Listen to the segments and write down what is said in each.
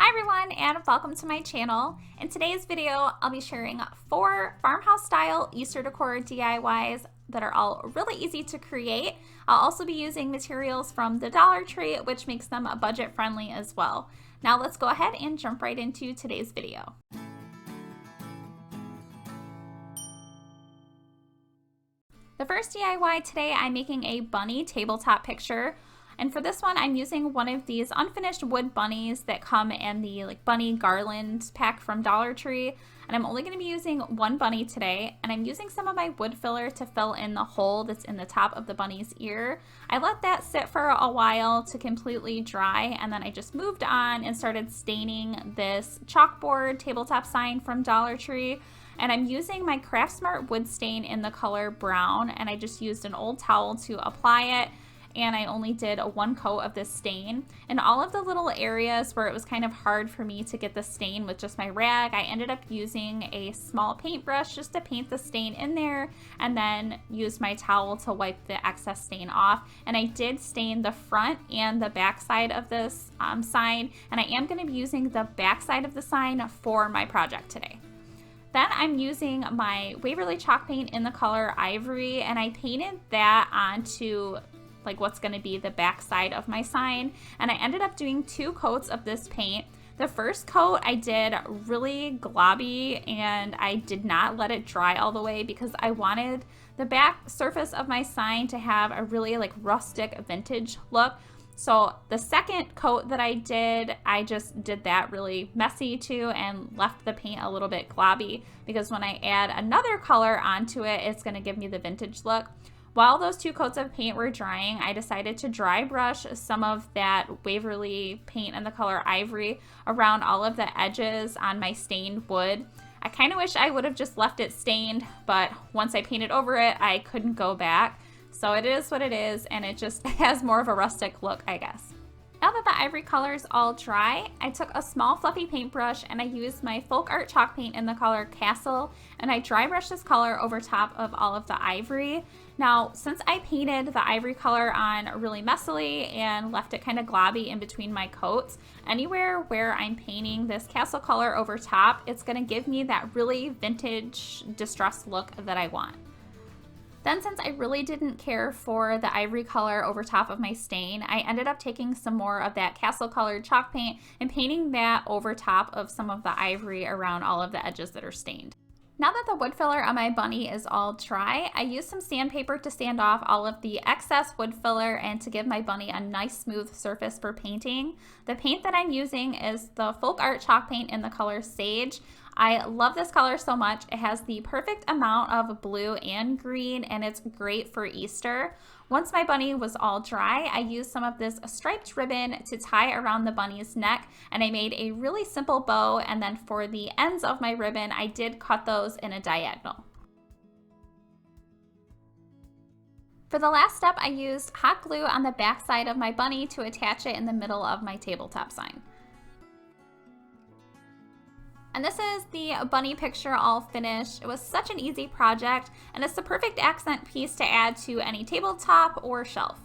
Hi everyone and welcome to my channel. In today's video, I'll be sharing 4 farmhouse style Easter decor DIYs that are all really easy to create. I'll also be using materials from the Dollar Tree, which makes them budget friendly as well. Now let's go ahead and jump right into today's video. The first DIY today, I'm making a bunny tabletop picture. And for this one, I'm using one of these unfinished wood bunnies that come in the bunny garland pack from Dollar Tree. And I'm only going to be using one bunny today. And I'm using some of my wood filler to fill in the hole that's in the top of the bunny's ear. I let that sit for a while to completely dry. And then I just moved on and started staining this chalkboard tabletop sign from Dollar Tree. And I'm using my Craft Smart wood stain in the color brown. And I just used an old towel to apply it. And I only did one coat of this stain. And all of the little areas where it was kind of hard for me to get the stain with just my rag, I ended up using a small paintbrush just to paint the stain in there, and then used my towel to wipe the excess stain off. And I did stain the front and the back side of this sign, and I am going to be using the back side of the sign for my project today. Then I'm using my Waverly chalk paint in the color Ivory, and I painted that onto what's going to be the back side of my sign, and I ended up doing 2 coats of this paint. The first coat I did really globby, and I did not let it dry all the way because I wanted the back surface of my sign to have a really rustic vintage look. So the second coat that I just did that really messy too and left the paint a little bit globby, because when I add another color onto it, it's going to give me the vintage look. While those 2 coats of paint were drying, I decided to dry brush some of that Waverly paint in the color Ivory around all of the edges on my stained wood. I kind of wish I would have just left it stained, but once I painted over it, I couldn't go back. So it is what it is, and it just has more of a rustic look, I guess. Now that the ivory color is all dry, I took a small fluffy paintbrush and I used my folk art chalk paint in the color Castle, and I dry brushed this color over top of all of the ivory. Now, since I painted the ivory color on really messily and left it kind of globby in between my coats, anywhere where I'm painting this Castle color over top, it's going to give me that really vintage distressed look that I want. Then, since I really didn't care for the ivory color over top of my stain, I ended up taking some more of that Castle colored chalk paint and painting that over top of some of the ivory around all of the edges that are stained. Now that the wood filler on my bunny is all dry, I used some sandpaper to sand off all of the excess wood filler and to give my bunny a nice smooth surface for painting. The paint that I'm using is the folk art chalk paint in the color Sage. I love this color so much. It has the perfect amount of blue and green, and it's great for Easter. Once my bunny was all dry, I used some of this striped ribbon to tie around the bunny's neck, and I made a really simple bow, and then for the ends of my ribbon, I did cut those in a diagonal. For the last step, I used hot glue on the back side of my bunny to attach it in the middle of my tabletop sign. And this is the bunny picture all finished. It was such an easy project, and it's the perfect accent piece to add to any tabletop or shelf.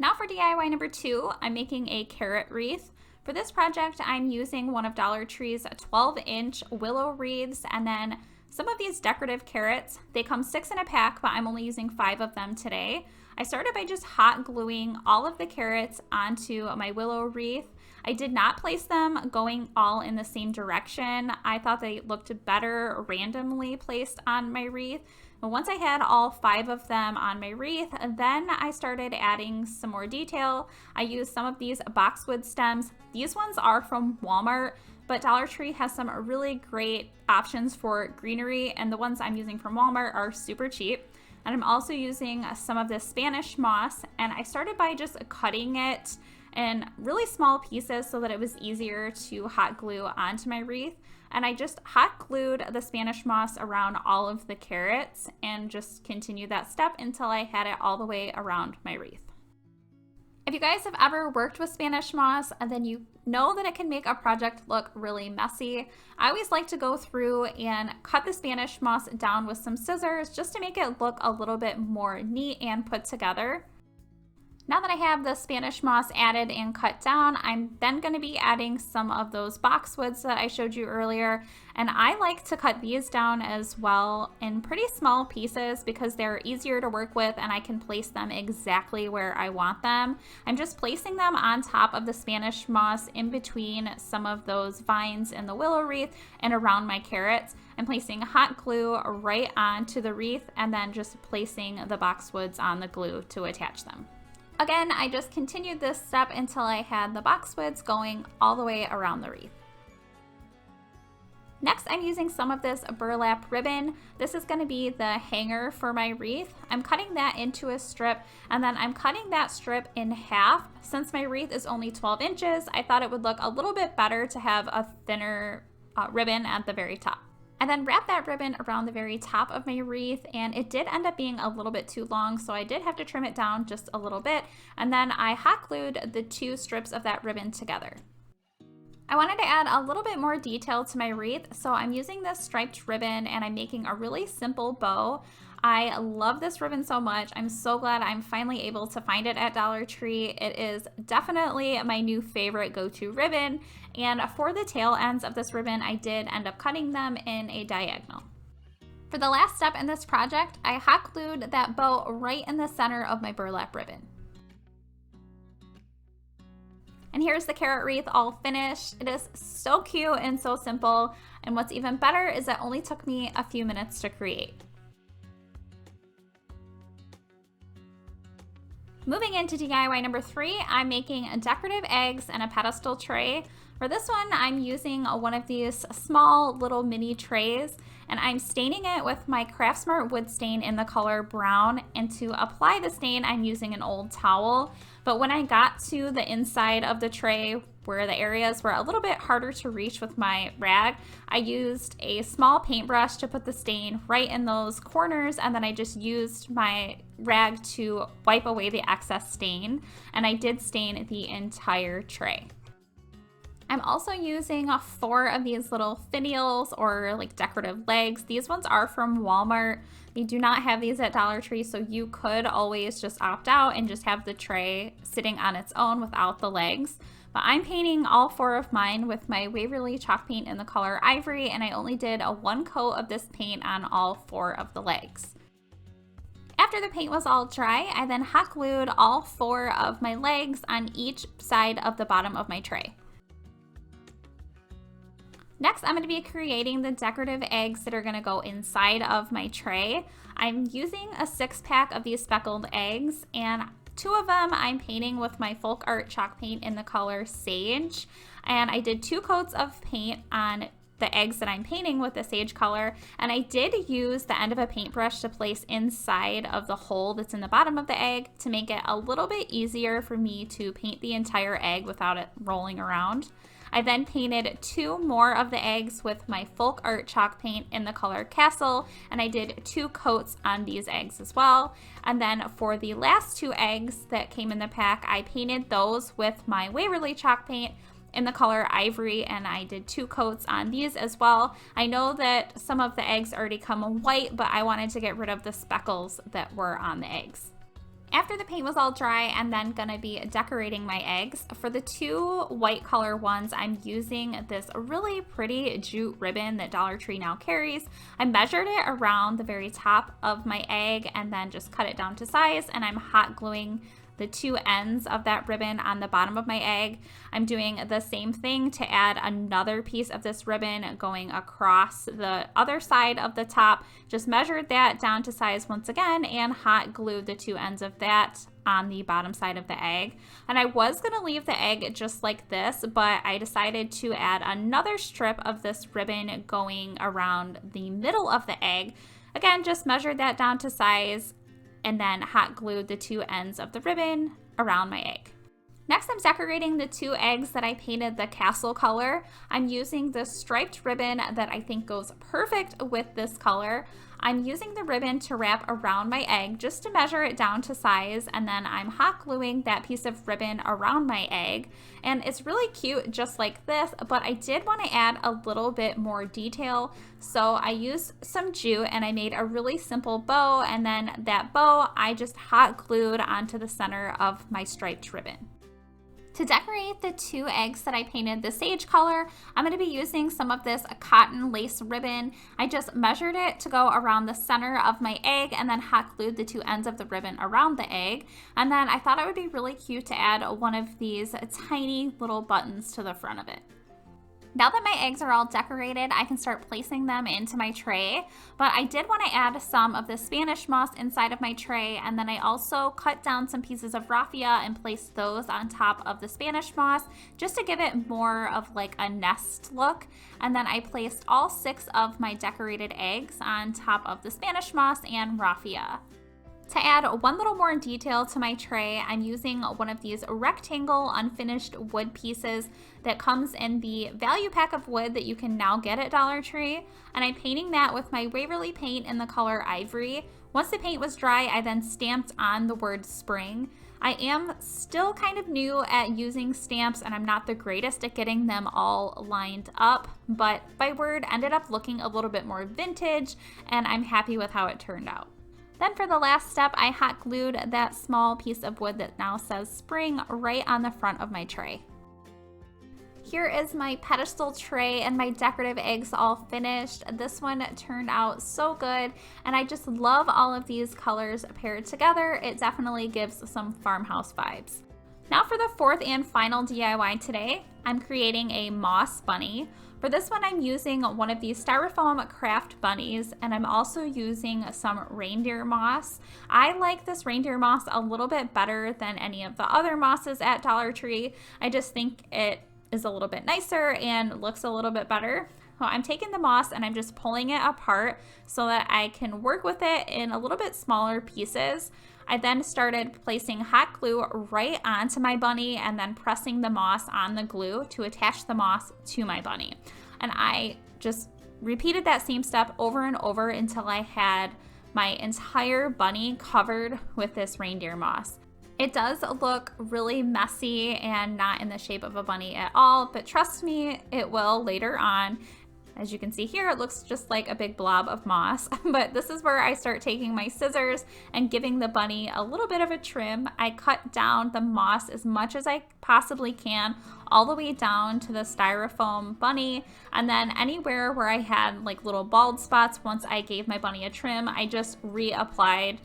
Now for DIY number 2, I'm making a carrot wreath. For this project, I'm using one of Dollar Tree's 12-inch willow wreaths and then some of these decorative carrots. They come 6 in a pack, but I'm only using 5 of them today. I started by just hot gluing all of the carrots onto my willow wreath. I did not place them going all in the same direction. I thought they looked better randomly placed on my wreath. But once I had all 5 of them on my wreath, then I started adding some more detail. I used some of these boxwood stems. These ones are from Walmart, but Dollar Tree has some really great options for greenery, and the ones I'm using from Walmart are super cheap. And I'm also using some of this Spanish moss, and I started by just cutting it in really small pieces so that it was easier to hot glue onto my wreath. And I just hot glued the Spanish moss around all of the carrots and just continued that step until I had it all the way around my wreath. If you guys have ever worked with Spanish moss, then you know that it can make a project look really messy. I always like to go through and cut the Spanish moss down with some scissors just to make it look a little bit more neat and put together. Now that I have the Spanish moss added and cut down, I'm then going to be adding some of those boxwoods that I showed you earlier. And I like to cut these down as well in pretty small pieces because they're easier to work with and I can place them exactly where I want them. I'm just placing them on top of the Spanish moss in between some of those vines in the willow wreath and around my carrots. I'm placing hot glue right onto the wreath and then just placing the boxwoods on the glue to attach them. Again, I just continued this step until I had the boxwoods going all the way around the wreath. Next, I'm using some of this burlap ribbon. This is going to be the hanger for my wreath. I'm cutting that into a strip, and then I'm cutting that strip in half. Since my wreath is only 12 inches, I thought it would look a little bit better to have a thinner ribbon at the very top. I then wrapped that ribbon around the very top of my wreath, and it did end up being a little bit too long, so I did have to trim it down just a little bit, and then I hot glued the two strips of that ribbon together. I wanted to add a little bit more detail to my wreath, so I'm using this striped ribbon and I'm making a really simple bow. I love this ribbon so much. I'm so glad I'm finally able to find it at Dollar Tree. It is definitely my new favorite go-to ribbon, and for the tail ends of this ribbon, I did end up cutting them in a diagonal. For the last step in this project, I hot glued that bow right in the center of my burlap ribbon. And here's the carrot wreath all finished. It is so cute and so simple. And what's even better is it only took me a few minutes to create. Moving into DIY number 3, I'm making decorative eggs and a pedestal tray. For this one, I'm using one of these small little mini trays, and I'm staining it with my Craftsmart wood stain in the color brown. And to apply the stain, I'm using an old towel. But when I got to the inside of the tray, where the areas were a little bit harder to reach with my rag, I used a small paintbrush to put the stain right in those corners, and then I just used my rag to wipe away the excess stain, and I did stain the entire tray. I'm also using 4 of these little finials or like decorative legs. These ones are from Walmart. They do not have these at Dollar Tree, so you could always just opt out and just have the tray sitting on its own without the legs. But I'm painting all 4 of mine with my Waverly chalk paint in the color Ivory, and I only did a 1 coat of this paint on all 4 of the legs. After the paint was all dry, I then hot glued all 4 of my legs on each side of the bottom of my tray. Next, I'm going to be creating the decorative eggs that are going to go inside of my tray. I'm using a 6-pack of these speckled eggs, and 2 of them I'm painting with my Folk Art chalk paint in the color Sage. And I did 2 coats of paint on the eggs that I'm painting with the sage color, and I did use the end of a paintbrush to place inside of the hole that's in the bottom of the egg to make it a little bit easier for me to paint the entire egg without it rolling around. I then painted 2 more of the eggs with my Folk Art chalk paint in the color Castle, and I did 2 coats on these eggs as well. And then for the last 2 eggs that came in the pack, I painted those with my Waverly chalk paint in the color Ivory, and I did 2 coats on these as well. I know that some of the eggs already come white, but I wanted to get rid of the speckles that were on the eggs. After the paint was all dry, I'm then gonna be decorating my eggs. For the 2 white color ones, I'm using this really pretty jute ribbon that Dollar Tree now carries. I measured it around the very top of my egg and then just cut it down to size, and I'm hot gluing the 2 ends of that ribbon on the bottom of my egg. I'm doing the same thing to add another piece of this ribbon going across the other side of the top. Just measured that down to size once again and hot glued the 2 ends of that on the bottom side of the egg. And I was going to leave the egg just like this, but I decided to add another strip of this ribbon going around the middle of the egg. Again, just measured that down to size and then hot glued the 2 ends of the ribbon around my egg. Next, I'm decorating the 2 eggs that I painted the castle color. I'm using this striped ribbon that I think goes perfect with this color. I'm using the ribbon to wrap around my egg just to measure it down to size, and then I'm hot gluing that piece of ribbon around my egg. And it's really cute just like this, but I did want to add a little bit more detail. So I used some jute and I made a really simple bow, and then that bow I just hot glued onto the center of my striped ribbon. To decorate the 2 eggs that I painted the sage color, I'm going to be using some of this cotton lace ribbon. I just measured it to go around the center of my egg and then hot glued the 2 ends of the ribbon around the egg. And then I thought it would be really cute to add one of these tiny little buttons to the front of it. Now that my eggs are all decorated, I can start placing them into my tray, but I did want to add some of the Spanish moss inside of my tray, and then I also cut down some pieces of raffia and placed those on top of the Spanish moss just to give it more of like a nest look. And then I placed all 6 of my decorated eggs on top of the Spanish moss and raffia. To add one little more detail to my tray, I'm using one of these rectangle unfinished wood pieces that comes in the value pack of wood that you can now get at Dollar Tree, and I'm painting that with my Waverly paint in the color Ivory. Once the paint was dry, I then stamped on the word spring. I am still kind of new at using stamps, and I'm not the greatest at getting them all lined up, but my word ended up looking a little bit more vintage, and I'm happy with how it turned out. Then for the last step, I hot glued that small piece of wood that now says spring right on the front of my tray. Here is my pedestal tray and my decorative eggs all finished. This one turned out so good, and I just love all of these colors paired together. It definitely gives some farmhouse vibes. Now for the 4th and final DIY today, I'm creating a moss bunny. For this one, I'm using one of these styrofoam craft bunnies, and I'm also using some reindeer moss. I like this reindeer moss a little bit better than any of the other mosses at Dollar Tree. I just think it is a little bit nicer and looks a little bit better. Well, I'm taking the moss and I'm just pulling it apart so that I can work with it in a little bit smaller pieces. I then started placing hot glue right onto my bunny and then pressing the moss on the glue to attach the moss to my bunny. And I just repeated that same step over and over until I had my entire bunny covered with this reindeer moss. It does look really messy and not in the shape of a bunny at all, but trust me, it will later on. As you can see here, it looks just like a big blob of moss, but this is where I start taking my scissors and giving the bunny a little bit of a trim. I cut down the moss as much as I possibly can, all the way down to the styrofoam bunny, and then anywhere where I had like little bald spots, once I gave my bunny a trim, I just reapplied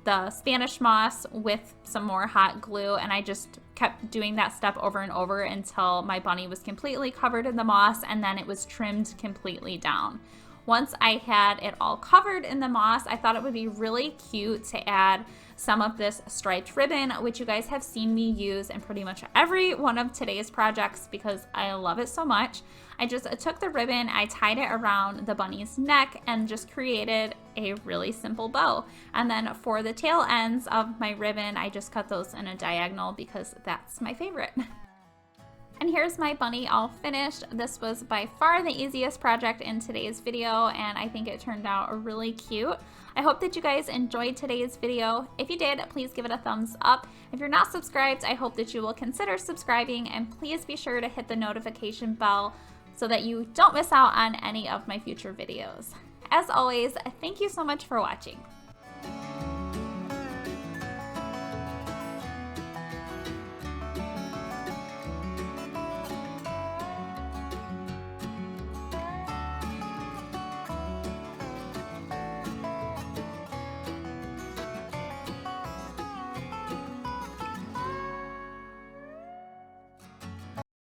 the Spanish moss with some more hot glue, and I just kept doing that step over and over until my bunny was completely covered in the moss, and then it was trimmed completely down. Once I had it all covered in the moss, I thought it would be really cute to add some of this striped ribbon, which you guys have seen me use in pretty much every one of today's projects because I love it so much. I just took the ribbon, I tied it around the bunny's neck, and just created a really simple bow. And then for the tail ends of my ribbon, I just cut those in a diagonal because that's my favorite. And here's my bunny all finished. This was by far the easiest project in today's video, and I think it turned out really cute. I hope that you guys enjoyed today's video. If you did, please give it a thumbs up. If you're not subscribed, I hope that you will consider subscribing, and please be sure to hit the notification bell so that you don't miss out on any of my future videos. As always, thank you so much for watching.